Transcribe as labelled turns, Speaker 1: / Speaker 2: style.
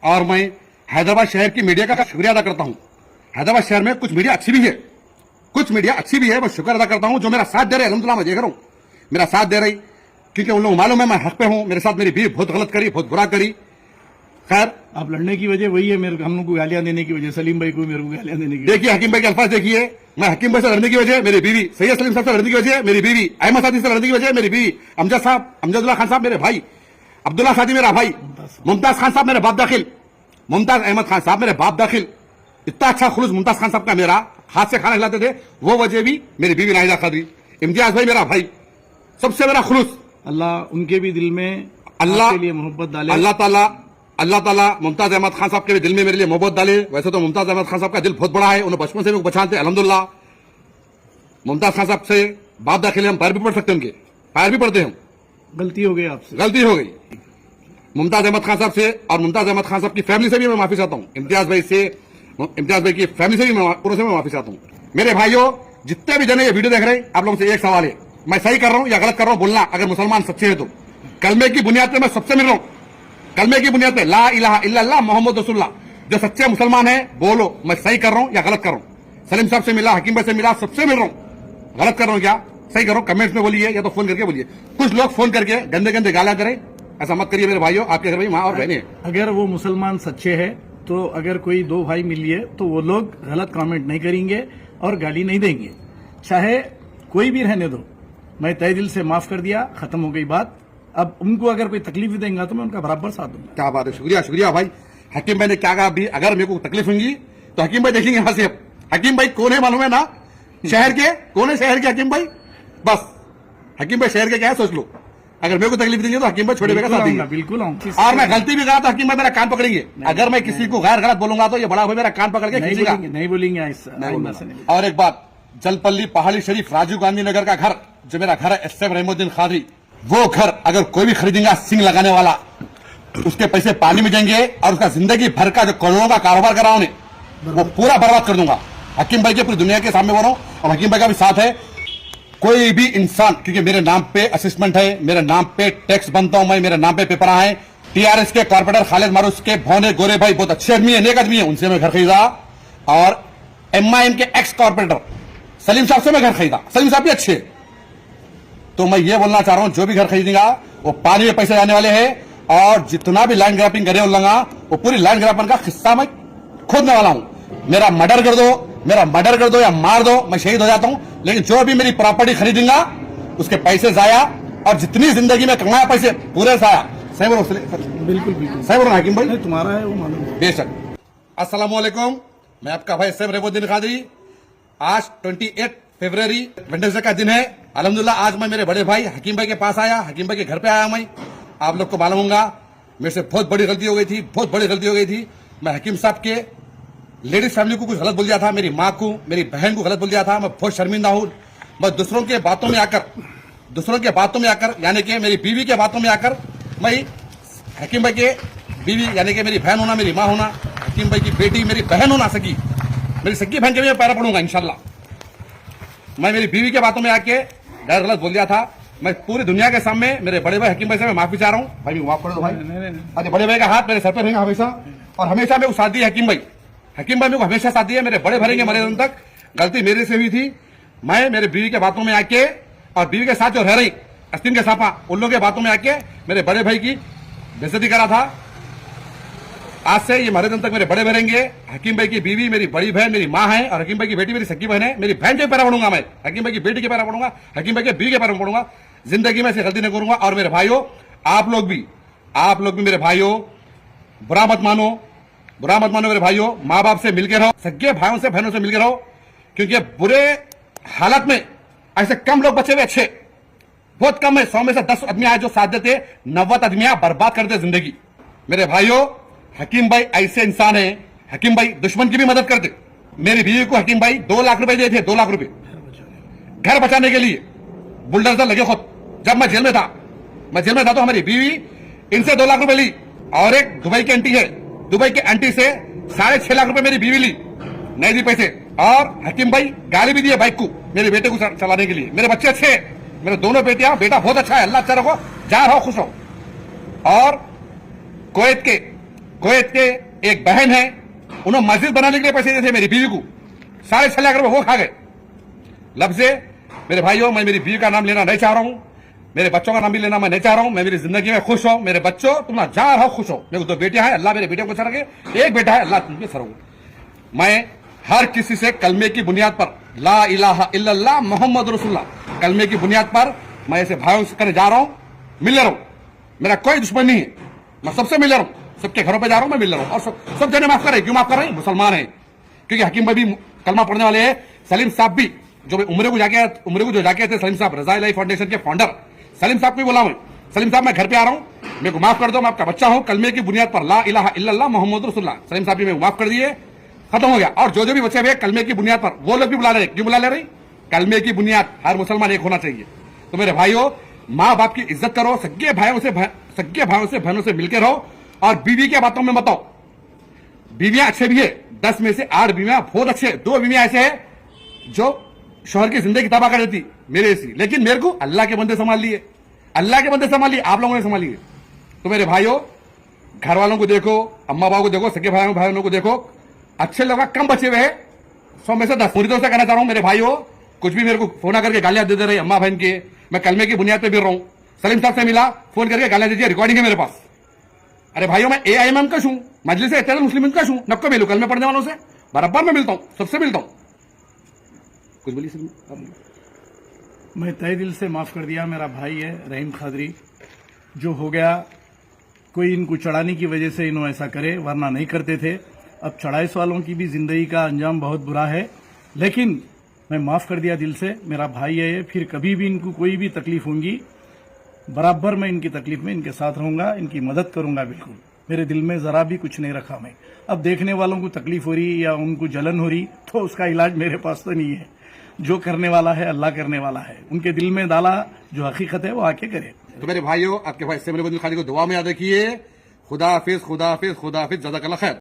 Speaker 1: और मैं हैदराबाद शहर की मीडिया का शुक्रिया अदा करता हूं। हैदराबाद शहर में कुछ मीडिया अच्छी भी है, कुछ मीडिया अच्छी भी है। मैं शुक्र अदा करता हूं जो मेरा साथ दे रहे। अल्हम्दुलिल्लाह मैं देख रहा हूं मेरा साथ दे रही, क्योंकि उन लोगों को मालूम है मैं हक पे हूं। मेरे साथ मेरी बीवी बहुत गलत करी, बहुत बुरा करी। खैर
Speaker 2: आप लड़ने की वजह वही है, मेरे हम लोग को गालियां देने की वजह, सलीम भाई को मेरे को गालियां देने की।
Speaker 1: देखिए हकीम भाई के अल्फाज देखिए, मैं हकीम भाई से लड़ने की वजह मेरी बीवी, सैयद सलीम साहब से लड़ने की वजह मेरी बीवी, अहमद सादी से लड़ने की वजह मेरी बीवी, अमजद साहब, अमजदुल्लाह खान साहब मेरे भाई, अब्दुल्ला सादी मेरा भाई, मुमताज खान साहब मेरे बाप दाखिल, मुमताज अहमद खान साहब मेरे बाप दाखिल। इतना अच्छा खुलूस मुमताज खान साहब का मेरा, हाथ से खाना खिलाते थे, वो वजह भी मेरी बीवी नाहिदा खादी। इम्तियाज भाई मेरा भाई, सबसे मेरा खुलूस।
Speaker 2: अल्लाह उनके भी दिल में
Speaker 1: अल्लाह
Speaker 2: के लिए मोहब्बत डाले।
Speaker 1: अल्लाह ताला मुमताज अहमद खान साहब के भी दिल में मेरे लिए मोहब्बत डाले। वैसे तो मुमताज अहमद खान साहब का दिल बहुत बड़ा है, उन्हें बचपन से भी पहचानते। अल्हम्दुलिल्लाह मुमताज खान साहब से बाप दाखिल हम पैर भी पढ़ सकते हैं, उनके पैर भी पढ़ते हम।
Speaker 2: गलती हो गई आपसे,
Speaker 1: गलती हो गई मुमताज अहमद खान साहब से, और मुमताज अहमद खान साहब की फैमिली से भी मैं माफी चाहता हूँ। इम्तियाज भाई से, इम्तियाज भाई की फैमिली से भी पूरे से मैं माफी चाहता हूँ। मेरे भाइयों जितने भी जने ये वीडियो देख रहे हैं, आप लोगों से एक सवाल है, मैं सही कर रहा हूँ या गलत कर रहा हूँ बोलना। अगर मुसलमान सच्चे हैं तो कलमे की बुनियाद पे मैं सबसे मिल रहा हूँ, कलमे की बुनियाद पे ला इलाहा इल्लल्लाह मोहम्मद रसूलुल्लाह, जो सच्चे मुसलमान है बोलो मैं सही कर रहा हूँ या गलत कर रहा हूँ। सलीम साहब से मिला, हकीम भाई से मिला, सबसे मिल रहा हूँ। गलत कर रहा हूँ क्या सही कर रहा हूँ, कमेंट्स में बोलिए या तो फोन करके बोलिए। कुछ लोग फोन करके गंदे गंदे गालियां करें, ऐसा मत करिए मेरे भाइयों। आपके घर में माँ और बहनें,
Speaker 2: अगर वो मुसलमान सच्चे है तो अगर कोई दो भाई मिलिए तो वो लोग गलत कमेंट नहीं करेंगे और गाली नहीं देंगे, चाहे कोई भी रहने दो। मैं तहे दिल से माफ कर दिया, खत्म हो गई बात। अब उनको अगर कोई तकलीफ देंगे तो मैं उनका बराबर साथ दूंगा।
Speaker 1: क्या बात है, शुक्रिया शुक्रिया भाई। हकीम भाई ने क्या कहा अभी, अगर मेरे को तकलीफ होगी तो हकीम भाई देखेंगे यहाँ से। अब हकीम भाई कौन है मालूम है ना, शहर के कौन है, शहर के हकीम भाई। बस हकीम भाई शहर के क्या है सोच लो। अगर मेरे को तकलीफ देंगे तो हकीम भाई छोटे साथ देंगे।
Speaker 2: बिल्कुल आऊंगा।
Speaker 1: और मैं गलती भी करा तो हकीम भाई मेरा कान पकड़ेंगे। अगर मैं किसी को गैर गलत बोलूंगा तो ये बड़ा भाई मेरा कान पकड़ के खींचेगा।
Speaker 2: नहीं बोलेंगे ऐसा।
Speaker 1: और एक बात, जलपल्ली पहाड़ी शरीफ राजीव गांधी नगर का घर जो मेरा घर है, एसएम रहमुद्दीन खादरी, वो घर अगर कोई भी खरीदेगा सिंग लगाने वाला, उसके पैसे पानी में जाएंगे और उसका जिंदगी भर का जो करोड़ों का कारोबार करा उन्हें वो पूरा बर्बाद कर दूंगा। हकीम भाई के पूरी दुनिया के सामने बोल रहा हूं, और हकीम भाई का भी साथ है। कोई भी इंसान, क्योंकि मेरे नाम पे असिस्टमेंट है, मेरे नाम पे टैक्स बनता हूं मैं, मेरे नाम पे पेपर है। टीआरएस के कॉर्पोरेटर खालिद मारूफ के भौने गोरे भाई बहुत अच्छे आदमी है, नेक आदमी है, उनसे मैं घर खरीदा। और एमआईएम के एक्स कॉर्पोरेटर सलीम साहब से मैं घर खरीदा, सलीम साहब भी अच्छे। तो मैं ये बोलना चाह रहा हूं जो भी घर खरीदेगा वो पानी में पैसे जाने वाले हैं, और जितना भी लैंड ग्रैपिंग करे उल्लंगा वो पूरी लैंड ग्रैपिंग का हिस्सा मैं खोदने वाला हूं। मेरा मर्डर कर दो या मार दो, मैं शहीद हो जाता हूं, लेकिन जो भी मेरी प्रॉपर्टी खरीदेगा उसके पैसे जाया, और जितनी जिंदगी में कमाया पैसे पूरे जाया। सही बोलो,
Speaker 2: बिल्कुल
Speaker 1: सही बोलो हकीम भाई,
Speaker 2: तुम्हारा है वो मालूम है।
Speaker 1: बेशक। अस्सलाम वालेकुम, मैं आपका भाई एसएम रहमुद्दीन खादरी। आज 28 फरवरी वेडनेसडे का दिन है। अल्हम्दुलिल्लाह आज मैं मेरे बड़े भाई हकीम भाई के पास आया, हकीम भाई के घर पे आया। मैं आप लोग को मालूम होगा मेरे से बहुत बड़ी गलती हो गई थी, बहुत बड़ी गलती हो गई थी। मैं हकीम साहब के लेडीज फैमिली को कुछ गलत बोल दिया था, मेरी माँ को, मेरी बहन को गलत बोल दिया था। मैं बहुत शर्मिंदा हूँ। मैं दूसरों के बातों में आकर यानी कि मेरी बीवी के बातों में आकर मैं हकीम भाई के बीवी यानी कि मेरी बहन होना, मेरी माँ होना, हकीम भाई की बेटी मेरी बहन होना, मेरी सगी बहन के भी मैं पैरा पड़ूंगा इंशाल्लाह। मैं मेरी बीवी के बातों में आके गैर गलत बोल दिया था। मैं पूरी दुनिया के सामने मेरे बड़े भाई हकीम भाई से मैं माफी चाह रहा हूँ। भाई माफ कर दो भाई। अरे बड़े भाई का हाथ मेरे सर पर रहेगा हमेशा, और हमेशा मेरे को साथ दिया हकीम भाई। हकीम भाई मेरे को हमेशा साथ दिया, मेरे बड़े भरेंगे मरे दिन तक। गलती मेरे से हुई थी। मैं मेरे बीवी के बातों में आके, और बीवी के साथ जो रह रही अस्तीन के सापा, उन लोगों के बातों में आके मेरे बड़े भाई की बेइज्जती करा था। आज से ये मरे दिन तक मेरे बड़े भरेंगे। हकीम भाई की बीवी मेरी बड़ी बहन, मेरी माँ है, और हकीम भाई की बेटी मेरी सगी बहन है। मेरी बहन के पैरा पड़ूंगा मैं, हकीम भाई की बेटी के पैरा पड़ूंगा, हकीम भाई के बीवी के पैरा पड़ूंगा। जिंदगी में ऐसी गलती नहीं करूंगा। और मेरे भाइयों, आप लोग भी मेरे भाइयों बुरा मत मानो मेरे भाइयों। माँ बाप से मिलकर रहो, सगे भाइयों से बहनों से मिलकर रहो, क्योंकि बुरे हालत में ऐसे कम लोग बचे हुए अच्छे बहुत कम है। 100 में से 10 आदमी आए जो साथ देते, 90 आदमी बर्बाद कर दे जिंदगी। मेरे भाइयों, हकीम भाई ऐसे इंसान है, हकीम भाई दुश्मन की भी मदद करते। मेरी बीवी को हकीम भाई 2 लाख रुपए दिए थे, 2 लाख रुपए घर बचाने के लिए। बुलडोजर लगे खुद। जब मैं जेल में था तो हमारी बीवी इनसे 2 लाख रुपए ली, और एक दुबई की आंटी है, दुबई के आंटी से 6.5 लाख रुपए मेरी बीवी ली, नहीं दी पैसे। और हकीम भाई गाली भी दिए बाइक को मेरे बेटे को चलाने के लिए। मेरे बच्चे अच्छे हैं, मेरे दोनों बेटियां, बेटा बहुत अच्छा है, अल्लाह अच्छा रखो, जा रहो खुश हो। और कुवैत के कुवैत के एक बहन है, उन्होंने मस्जिद बनाने के लिए पैसे दिए थे मेरी बीवी को, 6.5 लाख रुपए वो खा गए। लब से मेरे भाइयों, मैं मेरी बीवी का नाम लेना नहीं चाह रहा हूं, मेरे बच्चों का नाम भी लेना मैं नहीं चाह रहा हूं। मैं मेरी जिंदगी में खुश हूं। मेरे बच्चों, तुम ना जहां रहो खुश हो। मेरे को 2 बेटियां हैं, अल्लाह मेरे बेटियों को सर रखे, एक बेटा है, अल्लाह तुमके सर हो। मैं हर किसी से कलमे की बुनियाद पर, ला इलाहा इल्लल्लाह मोहम्मद रसूलुल्लाह, कलमे की बुनियाद पर मैं ऐसे भाइयों से करने जा रहा हूं, मिल रहा हूं। मेरा कोई दुश्मन नहीं है, मैं सबसे मिल रहा हूं, सबके घरों पे जा रहा हूं, मैं मिल रहा हूं। और सब जने माफ कर रहे हैं। क्यों माफ कर रहे हैं? मुसलमान है। क्योंकि हकीम भाई भी कलमा पढ़ने वाले हैं, सलीम साहब भी, जो उम्र को जाके थे, सलीम साहब, रजा इलाही फाउंडेशन के फाउंडर सलीम साहब को बोला मैं, सलीम साहब मैं घर पे आ रहा हूं, मेरे को माफ कर दो, मैं आपका बच्चा हूं, कलमे की बुनियाद पर ला इलाहा इल्लल्लाह मोहम्मद रसूलुल्लाह। सलीम साहब भी मेरे को माफ कर दिए, खत्म हो गया। और जो भी बच्चे हुए कलमे की बुनियाद पर, वो लोग भी बुला ले रहे। क्यों बुला ले रहे? कलमे की बुनियाद, हर मुसलमान एक होना चाहिए। तो मेरे भाइयों, माँ बाप की इज्जत करो, सगे भाइयों से बहनों से मिलकर रहो, और बीवी की बातों में बताओ। बीवियां अच्छे भी है, 10 में से 8 बीवियां बहुत अच्छे, 2 बीवियां ऐसे है जो शोहर की जिंदगी तबाह कर देती मेरे ऐसी, लेकिन मेरे को अल्लाह के बंदे संभाल लिए, अल्लाह के बंदे संभाल लिए, आप लोगों ने संभाल लिए। तो मेरे भाइयों, घर वालों को देखो, अम्मा बाबा को देखो, सगे भाइयों को देखो, अच्छे लोग कम बचे हुए हैं, 100 में से 10। पूरी तरह से कहना चाह रहा हूं मेरे भाइयों, कुछ भी मेरे को फोन करके गालियां दे रहे अम्मा बहन के, मैं कलमे की बुनियाद पे मिल रहा हूं। सलीम साहब से मिला, फोन करके गालियां दीजिए, रिकॉर्डिंग है मेरे पास। अरे भाइयों, मैं AIMM का हूं, मजलिस इत्तेहाद मुस्लिमीन का हूं, नक्को मिलूं कलमे पढ़ने वालों से बराबर में मिलता हूं, सबसे मिलता हूं। कुछ बोलिए सर।
Speaker 2: मैं तहे दिल से माफ कर दिया। मेरा भाई है रहीम खादरी, जो हो गया, कोई इनको चढ़ाने की वजह से इन्हों ऐसा करे, वरना नहीं करते थे। अब 24 वालों की भी जिंदगी का अंजाम बहुत बुरा है, लेकिन मैं माफ कर दिया दिल से। मेरा भाई है ये, फिर कभी भी इनको कोई भी तकलीफ होगी, बराबर मैं इनकी तकलीफ में इनके साथ रहूंगा, इनकी मदद करूंगा। बिल्कुल मेरे दिल में जरा भी कुछ नहीं रखा मैं। अब देखने वालों को तकलीफ हो रही या उनको जलन हो रही, तो उसका इलाज मेरे पास तो नहीं है। जो करने वाला है अल्लाह करने वाला है, उनके दिल में डाला जो हकीकत है वो आके करे।
Speaker 1: तो मेरे भाइयों, आपके भाई से मेरे बंदे खाली को दुआ में याद रखिए। खुदा हाफिज, खुदा हाफिज, खुदा हाफिज, जज़ाकल्लाह खैर।